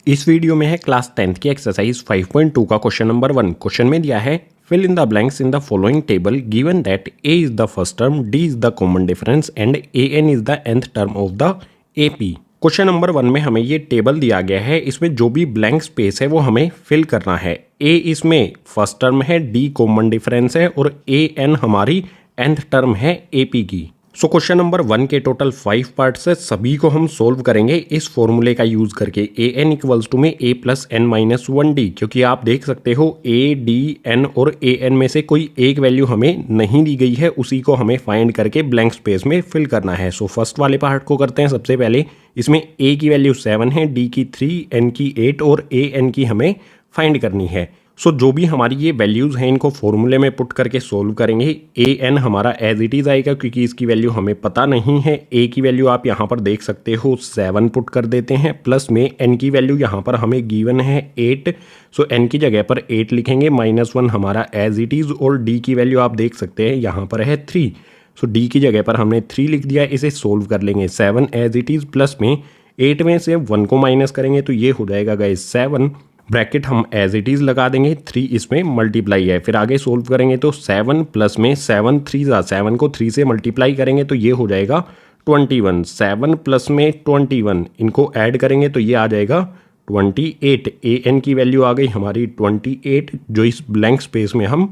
इस वीडियो में है क्लास 10th की एक्सरसाइज 5.2 का क्वेश्चन नंबर 1। क्वेश्चन में दिया है fill in the blanks in the following table given that A is the first term, D is the common difference and A N is the nth term of the A P. Question number 1 में हमें ये table दिया गया है, इसमें जो भी blank space है वो हमें फिल करना है। ए इसमें फर्स्ट टर्म है, डी कॉमन डिफरेंस है और ए एन हमारी nth टर्म है ए पी की। सो क्वेश्चन नंबर 1 के टोटल 5 पार्ट्स है, सभी को हम सोल्व करेंगे इस फॉर्मूले का यूज करके ए एन इक्वल्स टू में ए प्लस एन माइनस 1 डी, क्योंकि आप देख सकते हो ए डी एन और ए एन में से कोई एक वैल्यू हमें नहीं दी गई है, उसी को हमें फाइंड करके ब्लैंक स्पेस में फिल करना है। सो फर्स्ट वाले पार्ट को करते हैं। सबसे पहले इसमें ए की वैल्यू 7 है, डी की 3, एन की 8 और ए एन की हमें फाइंड करनी है। सो जो भी हमारी ये वैल्यूज़ हैं इनको फॉर्मूले में पुट करके सोल्व करेंगे। ए एन हमारा एज इट इज़ आएगा क्योंकि इसकी वैल्यू हमें पता नहीं है। ए की वैल्यू आप यहाँ पर देख सकते हो 7 पुट कर देते हैं, प्लस में एन की वैल्यू यहाँ पर हमें गिवन है 8। सो एन की जगह पर 8 लिखेंगे, -1 हमारा एज इट इज़ और डी की वैल्यू आप देख सकते हैं यहाँ पर है 3। सो डी की जगह पर हमने 3 लिख दिया। इसे सोल्व कर लेंगे। 7 एज इट इज़ प्लस में 8 में से 1 को माइनस करेंगे तो ये हो जाएगा गाइस 7। ब्रैकेट हम एज इट इज़ लगा देंगे, 3 इसमें मल्टीप्लाई है। फिर आगे सोल्व करेंगे तो 7 प्लस में 7 3 7 को 3 से मल्टीप्लाई करेंगे तो ये हो जाएगा 21। 7 प्लस में 21 इनको ऐड करेंगे तो ये आ जाएगा 28। ए एन की वैल्यू आ गई हमारी 28, जो इस ब्लैंक स्पेस में हम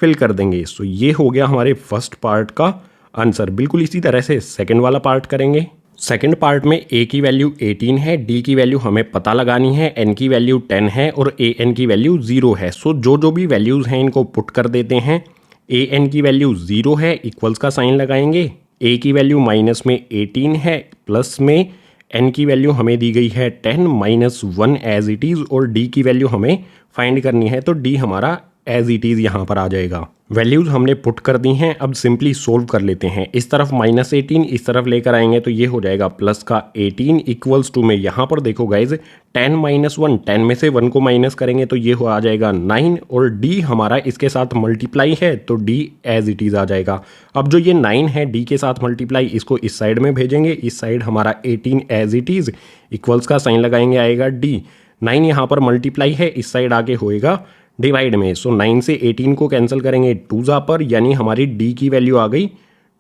फिल कर देंगे। सो ये हो गया हमारे फर्स्ट पार्ट का आंसर। बिल्कुल इसी तरह से सेकेंड वाला पार्ट करेंगे। सेकेंड पार्ट में ए की वैल्यू 18 है, डी की वैल्यू हमें पता लगानी है, एन की वैल्यू 10 है और ए एन की वैल्यू 0 है। सो जो भी वैल्यूज़ हैं इनको पुट कर देते हैं। ए एन की वैल्यू 0 है, इक्वल्स का साइन लगाएंगे। ए की वैल्यू माइनस में 18 है, प्लस में एन की वैल्यू हमें दी गई है 10 -1 एज इट इज़ और डी की वैल्यू हमें फाइंड करनी है तो डी हमारा एज इट इज़ यहाँ पर आ जाएगा। वैल्यूज़ हमने पुट कर दी हैं, अब सिंपली सोल्व कर लेते हैं। इस तरफ -18 इस तरफ लेकर आएंगे तो ये हो जाएगा प्लस का 18 इक्वल्स टू में यहाँ पर देखो गाइज 10 -1, 10 में से 1 को माइनस करेंगे तो ये हो आ जाएगा 9 और डी हमारा इसके साथ मल्टीप्लाई है तो डी एज इट इज़ आ जाएगा। अब जो ये 9 है डी के साथ मल्टीप्लाई, इसको इस साइड में भेजेंगे। इस साइड हमारा 18 एज इट इज़, इक्वल्स का साइन लगाएंगे, आएगा डी। 9 यहाँ पर मल्टीप्लाई है, इस साइड आगे होएगा डिवाइड में। सो 9 से 18 को कैंसिल करेंगे 2 जा पर, यानी हमारी डी की वैल्यू आ गई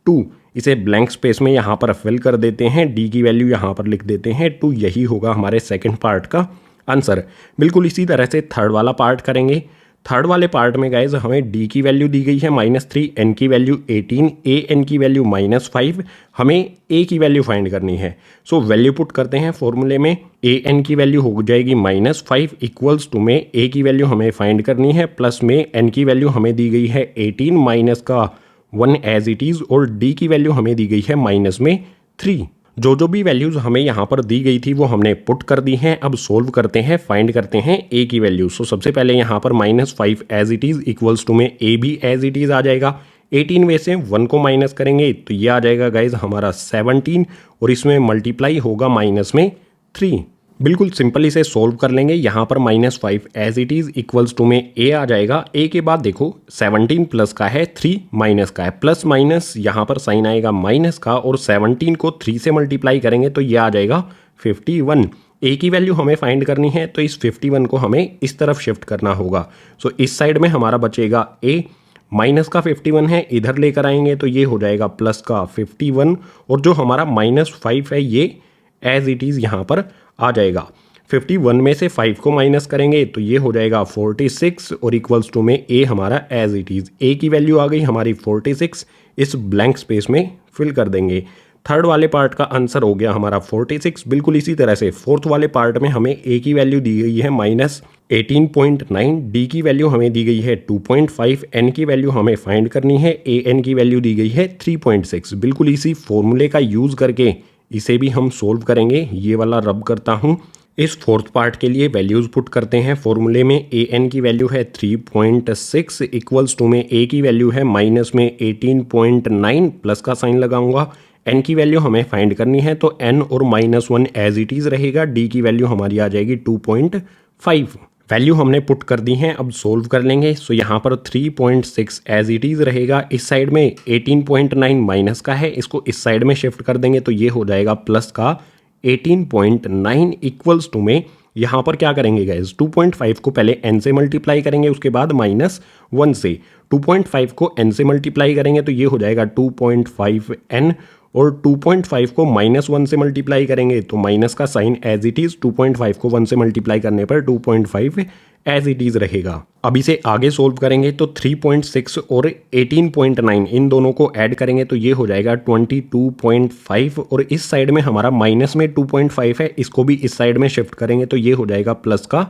2। इसे ब्लैंक स्पेस में यहाँ पर फिल कर देते हैं, डी की वैल्यू यहाँ पर लिख देते हैं 2। यही होगा हमारे सेकंड पार्ट का आंसर। बिल्कुल इसी तरह से थर्ड वाला पार्ट करेंगे। थर्ड वाले पार्ट में गाइज हमें डी की वैल्यू दी गई है -3, एन की वैल्यू 18, ए एन की वैल्यू -5, हमें ए की वैल्यू फाइंड करनी है। सो वैल्यू पुट करते हैं फॉर्मूले में। ए एन की वैल्यू हो जाएगी -5 इक्वल्स टू में ए की वैल्यू हमें फाइंड करनी है, प्लस में एन की वैल्यू हमें दी गई है 18 माइनस का 1 एज इट इज़ और डी की वैल्यू हमें दी गई है -3। जो भी वैल्यूज़ हमें यहाँ पर दी गई थी वो हमने पुट कर दी हैं। अब सोल्व करते हैं, फाइंड करते हैं ए की वैल्यू। सो सबसे पहले यहाँ पर -5 as it is equals to में ए भी एज इट इज़ आ जाएगा। 18 में से 1 को माइनस करेंगे तो ये आ जाएगा गाइज हमारा 17 और इसमें मल्टीप्लाई होगा -3। बिल्कुल सिंपल इसे सोल्व कर लेंगे। यहाँ पर -5 as it is equals to में ए आ जाएगा। ए के बाद देखो 17 प्लस का है, 3 माइनस का है, प्लस माइनस यहाँ पर साइन आएगा माइनस का और 17 को 3 से मल्टीप्लाई करेंगे तो ये आ जाएगा 51। ए की वैल्यू हमें फाइंड करनी है तो इस 51 को हमें इस तरफ शिफ्ट करना होगा। सो इस साइड में हमारा बचेगा ए, माइनस का 51 है, इधर लेकर आएंगे तो ये हो जाएगा प्लस का 51 और जो हमारा -5 है ये एज इट इज़ यहाँ पर आ जाएगा। 51 में से 5 को माइनस करेंगे तो ये हो जाएगा 46 और इक्वल्स टू में ए हमारा एज इट इज़। ए की वैल्यू आ गई हमारी 46, इस ब्लैंक स्पेस में फिल कर देंगे। थर्ड वाले पार्ट का आंसर हो गया हमारा 46। बिल्कुल इसी तरह से फोर्थ वाले पार्ट में हमें ए की वैल्यू दी गई है -18.9, डी की वैल्यू हमें दी गई है 2.5, एन की वैल्यू हमें फाइंड करनी है, ए एन की वैल्यू दी गई है 3.6। बिल्कुल इसी फॉर्मूले का यूज़ करके इसे भी हम सोल्व करेंगे। ये वाला रब करता हूँ। इस फोर्थ पार्ट के लिए वैल्यूज़ पुट करते हैं फॉर्मूले में। ए एन की वैल्यू है 3.6 इक्वल्स टू में ए की वैल्यू है -18.9, प्लस का साइन लगाऊंगा। एन की वैल्यू हमें फाइंड करनी है तो एन और -1 एज इट इज़ रहेगा। डी की वैल्यू हमारी आ जाएगी 2.5। वैल्यू हमने पुट कर दी हैं, अब सोल्व कर लेंगे। सो यहाँ पर 3.6 एज इट इज़ रहेगा। इस साइड में 18.9 माइनस का है, इसको इस साइड में शिफ्ट कर देंगे तो ये हो जाएगा प्लस का 18.9 इक्वल्स टू में यहाँ पर क्या करेंगे गाइज, 2.5 को पहले n से मल्टीप्लाई करेंगे, उसके बाद -1 से 2.5 को n से मल्टीप्लाई करेंगे तो ये हो जाएगा 2.5n, और 2.5 को -1 से मल्टीप्लाई करेंगे तो माइनस का साइन एज इट इज़, 2.5 को 1 से मल्टीप्लाई करने पर 2.5 एज इट इज़ रहेगा। अब इसे आगे सोल्व करेंगे तो 3.6 और 18.9 इन दोनों को ऐड करेंगे तो ये हो जाएगा 22.5, और इस साइड में हमारा माइनस में 2.5 है, इसको भी इस साइड में शिफ्ट करेंगे तो ये हो जाएगा प्लस का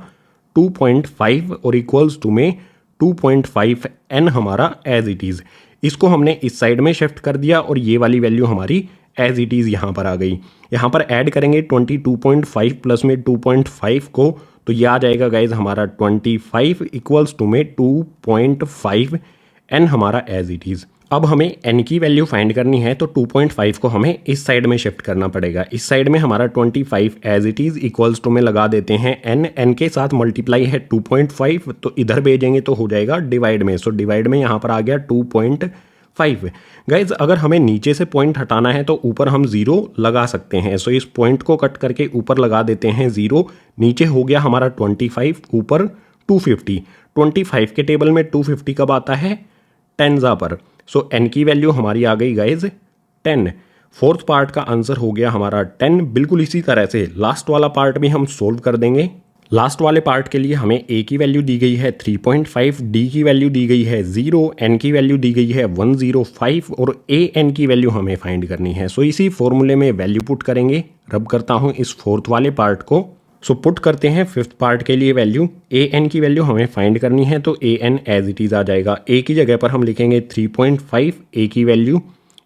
2.5 और इक्वल्स टू में 2.5n हमारा एज इट इज़। इसको हमने इस साइड में शिफ्ट कर दिया और ये वाली वैल्यू हमारी एज इट इज़ यहाँ पर आ गई। यहाँ पर ऐड करेंगे 22.5 प्लस में 2.5 को तो ये आ जाएगा गाइज हमारा 25 इक्वल्स टू में 2.5 n हमारा एज इट इज़। अब हमें n की वैल्यू फाइंड करनी है तो 2.5 को हमें इस साइड में शिफ्ट करना पड़ेगा। इस साइड में हमारा 25 as it is equals to में लगा देते हैं n के साथ मल्टीप्लाई है 2.5 तो इधर भेजेंगे तो हो जाएगा डिवाइड में, सो डिवाइड में यहाँ पर आ गया 2.5। गाइज अगर हमें नीचे से पॉइंट हटाना है तो ऊपर हम 0 लगा सकते हैं, सो इस पॉइंट को कट करके ऊपर लगा देते हैं 0। नीचे हो गया हमारा 25, ऊपर 250। 25 के टेबल में 250 कब आता है, 10 पर, सो n की वैल्यू हमारी आ गई गाइज 10। फोर्थ पार्ट का आंसर हो गया हमारा 10। बिल्कुल इसी तरह से लास्ट वाला पार्ट भी हम सोल्व कर देंगे। लास्ट वाले पार्ट के लिए हमें a की वैल्यू दी गई है 3.5, d की वैल्यू दी गई है 0, n की वैल्यू दी गई है 105 और an की वैल्यू हमें फाइंड करनी है। सो इसी फॉर्मूले में वैल्यू पुट करेंगे। रब करता हूँ इस फोर्थ वाले पार्ट को। सो पुट करते हैं फिफ्थ पार्ट के लिए वैल्यू। an की वैल्यू हमें फाइंड करनी है तो an एज इट इज़ आ जाएगा। a की जगह पर हम लिखेंगे 3.5 a की वैल्यू,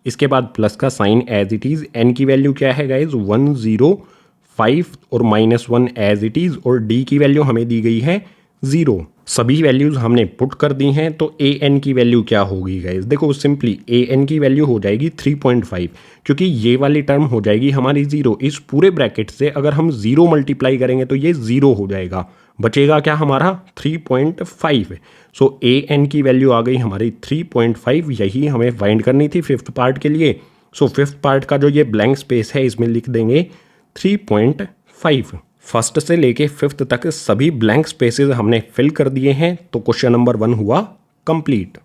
इसके बाद प्लस का sign as it is. n की वैल्यू क्या है गाइज 105 और -1 एज इट इज़, और d की वैल्यू हमें दी गई है 0। सभी वैल्यूज़ हमने पुट कर दी हैं तो an की वैल्यू क्या होगी गाइज, देखो सिंपली an की वैल्यू हो जाएगी 3.5, क्योंकि ये वाली टर्म हो जाएगी हमारी 0। इस पूरे ब्रैकेट से अगर हम 0 मल्टीप्लाई करेंगे तो ये 0 हो जाएगा, बचेगा क्या हमारा 3.5। सो an की वैल्यू आ गई हमारी 3.5, यही हमें फाइंड करनी थी फिफ्थ पार्ट के लिए। सो फिफ्थ पार्ट का जो ये ब्लैंक स्पेस है इसमें लिख देंगे 3.5। फर्स्ट से लेके फिफ्थ तक सभी ब्लैंक स्पेसेस हमने फिल कर दिए हैं तो क्वेश्चन नंबर 1 हुआ कंप्लीट।